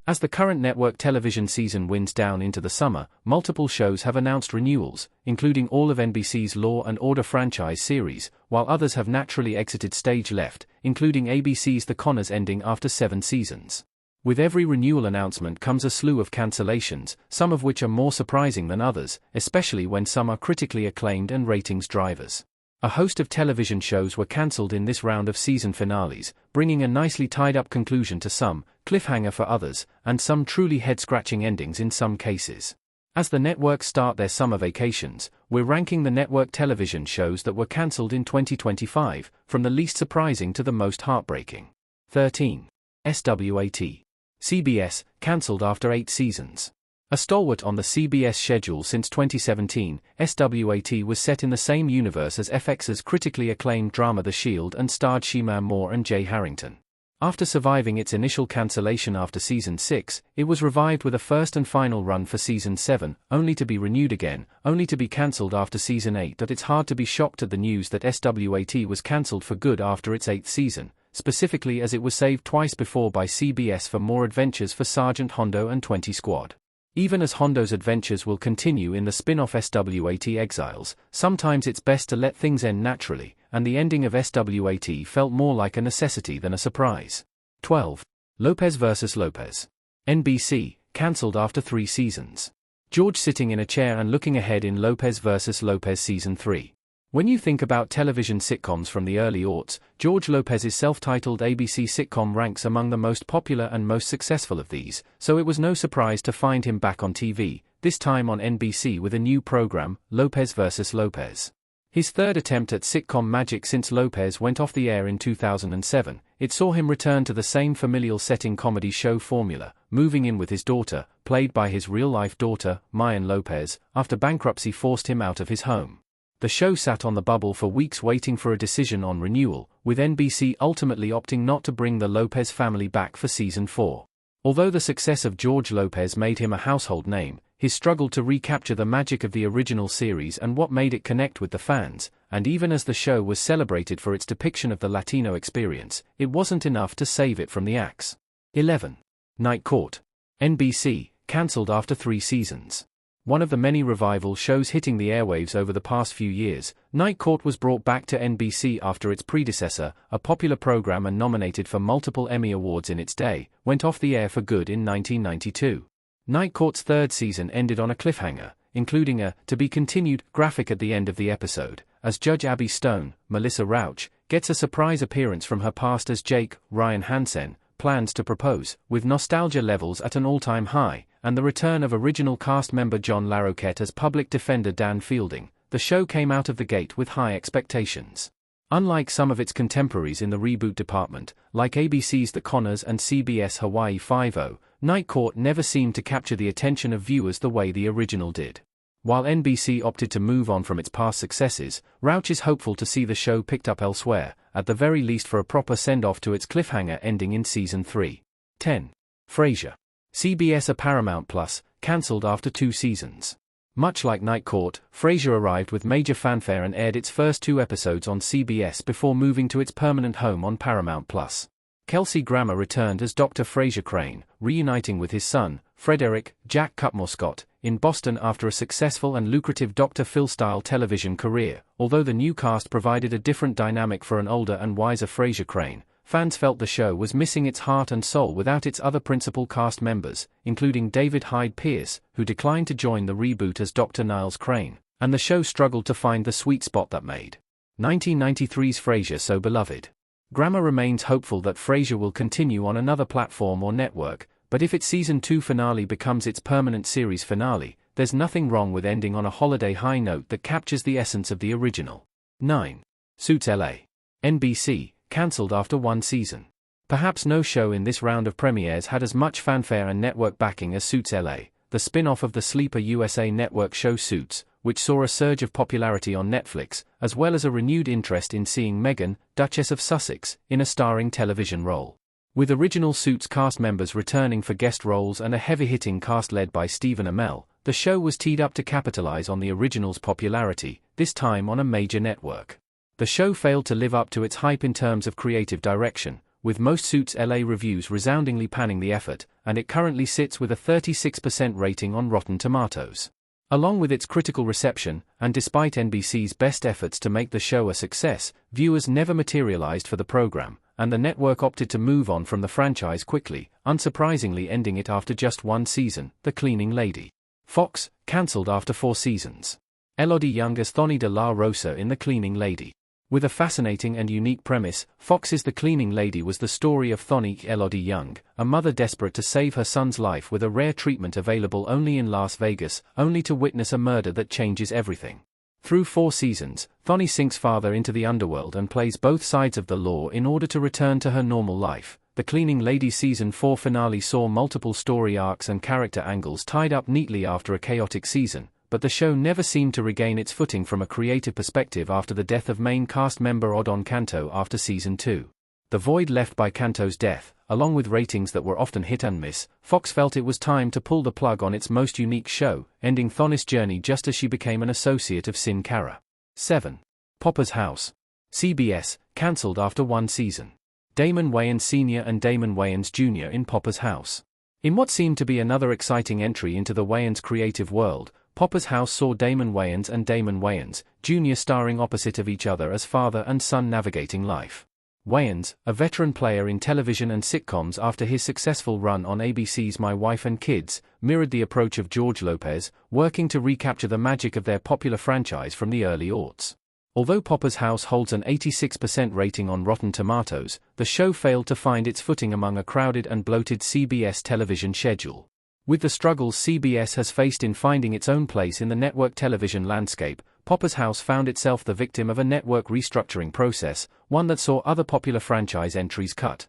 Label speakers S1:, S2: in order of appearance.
S1: As the current network television season winds down into the summer, multiple shows have announced renewals, including all of NBC's Law and Order franchise series, while others have naturally exited stage left, including ABC's The Conners ending after 7 seasons. With every renewal announcement comes a slew of cancellations, some of which are more surprising than others, especially when some are critically acclaimed and ratings drivers. A host of television shows were cancelled in this round of season finales, bringing a nicely tied-up conclusion to some, cliffhanger for others, and some truly head-scratching endings in some cases. As the networks start their summer vacations, we're ranking the network television shows that were cancelled in 2025, from the least surprising to the most heartbreaking. 13. SWAT. CBS, cancelled after 8 seasons. A stalwart on the CBS schedule since 2017, SWAT was set in the same universe as FX's critically acclaimed drama The Shield and starred Shemar Moore and Jay Harrington. After surviving its initial cancellation after Season 6, it was revived with a first and final run for Season 7, only to be renewed again, only to be cancelled after Season 8. It's hard to be shocked at the news that SWAT was cancelled for good after its 8th season, specifically as it was saved twice before by CBS for more adventures for Sergeant Hondo and 20 Squad. Even as Hondo's adventures will continue in the spin-off SWAT Exiles, sometimes it's best to let things end naturally, and the ending of SWAT felt more like a necessity than a surprise. 12. Lopez vs. Lopez. NBC, cancelled after 3 seasons. George sitting in a chair and looking ahead in Lopez vs. Lopez Season 3. When you think about television sitcoms from the early aughts, George Lopez's self-titled ABC sitcom ranks among the most popular and most successful of these, so it was no surprise to find him back on TV, this time on NBC with a new program, Lopez vs. Lopez. His third attempt at sitcom magic since Lopez went off the air in 2007, it saw him return to the same familial setting comedy show formula, moving in with his daughter, played by his real-life daughter, Mayan Lopez, after bankruptcy forced him out of his home. The show sat on the bubble for weeks waiting for a decision on renewal, with NBC ultimately opting not to bring the Lopez family back for Season 4. Although the success of George Lopez made him a household name, his struggle to recapture the magic of the original series and what made it connect with the fans, and even as the show was celebrated for its depiction of the Latino experience, it wasn't enough to save it from the axe. 11. Night Court. NBC, cancelled after 3 seasons. One of the many revival shows hitting the airwaves over the past few years, Night Court was brought back to NBC after its predecessor, a popular program and nominated for multiple Emmy Awards in its day, went off the air for good in 1992. Night Court's 3rd season ended on a cliffhanger, including a to-be-continued graphic at the end of the episode, as Judge Abby Stone, Melissa Rauch, gets a surprise appearance from her past as Jake, Ryan Hansen, plans to propose, with nostalgia levels at an all-time high, and the return of original cast member John Larroquette as public defender Dan Fielding. The show came out of the gate with high expectations. Unlike some of its contemporaries in the reboot department, like ABC's The Conners and CBS Hawaii Five-0, Night Court never seemed to capture the attention of viewers the way the original did. While NBC opted to move on from its past successes, Rauch is hopeful to see the show picked up elsewhere, at the very least for a proper send-off to its cliffhanger ending in Season 3. 10. Frasier. CBS or Paramount Plus, cancelled after 2 seasons. Much like Night Court, Frasier arrived with major fanfare and aired its first 2 episodes on CBS before moving to its permanent home on Paramount Plus. Kelsey Grammer returned as Dr. Frasier Crane, reuniting with his son, Frederick Jack Cutmore Scott, in Boston after a successful and lucrative Dr. Phil-style television career. Although the new cast provided a different dynamic for an older and wiser Frasier Crane, fans felt the show was missing its heart and soul without its other principal cast members, including David Hyde Pierce, who declined to join the reboot as Dr. Niles Crane, and the show struggled to find the sweet spot that made 1993's Frasier so beloved. Grammer remains hopeful that Frasier will continue on another platform or network, but if its Season 2 finale becomes its permanent series finale, there's nothing wrong with ending on a holiday high note that captures the essence of the original. 9. Suits LA. NBC, cancelled after 1 season. Perhaps no show in this round of premieres had as much fanfare and network backing as Suits LA, the spin-off of the sleeper USA Network show Suits, which saw a surge of popularity on Netflix, as well as a renewed interest in seeing Meghan, Duchess of Sussex, in a starring television role. With original Suits cast members returning for guest roles and a heavy-hitting cast led by Stephen Amell, the show was teed up to capitalize on the original's popularity, this time on a major network. The show failed to live up to its hype in terms of creative direction, with most Suits LA reviews resoundingly panning the effort, and it currently sits with a 36% rating on Rotten Tomatoes. Along with its critical reception, and despite NBC's best efforts to make the show a success, viewers never materialized for the program, and the network opted to move on from the franchise quickly, unsurprisingly ending it after just one season, The Cleaning Lady. Fox, cancelled after 4 seasons. Elodie Young as Thony de la Rosa in The Cleaning Lady. With a fascinating and unique premise, Fox's The Cleaning Lady was the story of Thony Elodie Young, a mother desperate to save her son's life with a rare treatment available only in Las Vegas, only to witness a murder that changes everything. Through 4 seasons, Thony sinks farther into the underworld and plays both sides of the law in order to return to her normal life. The Cleaning Lady Season 4 finale saw multiple story arcs and character angles tied up neatly after a chaotic season, but the show never seemed to regain its footing from a creative perspective after the death of main cast member Odon Canto after Season 2. The void left by Canto's death, along with ratings that were often hit and miss, Fox felt it was time to pull the plug on its most unique show, ending Thony's journey just as she became an associate of Sin Cara. 7. Popper's House. CBS, cancelled after 1 season. Damon Wayans Sr. and Damon Wayans Jr. in Popper's House. In what seemed to be another exciting entry into the Wayans creative world, Popper's House saw Damon Wayans and Damon Wayans, Jr. starring opposite of each other as father and son navigating life. Wayans, a veteran player in television and sitcoms after his successful run on ABC's My Wife and Kids, mirrored the approach of George Lopez, working to recapture the magic of their popular franchise from the early aughts. Although Popper's House holds an 86% rating on Rotten Tomatoes, the show failed to find its footing among a crowded and bloated CBS television schedule. With the struggles CBS has faced in finding its own place in the network television landscape, Popper's House found itself the victim of a network restructuring process, one that saw other popular franchise entries cut.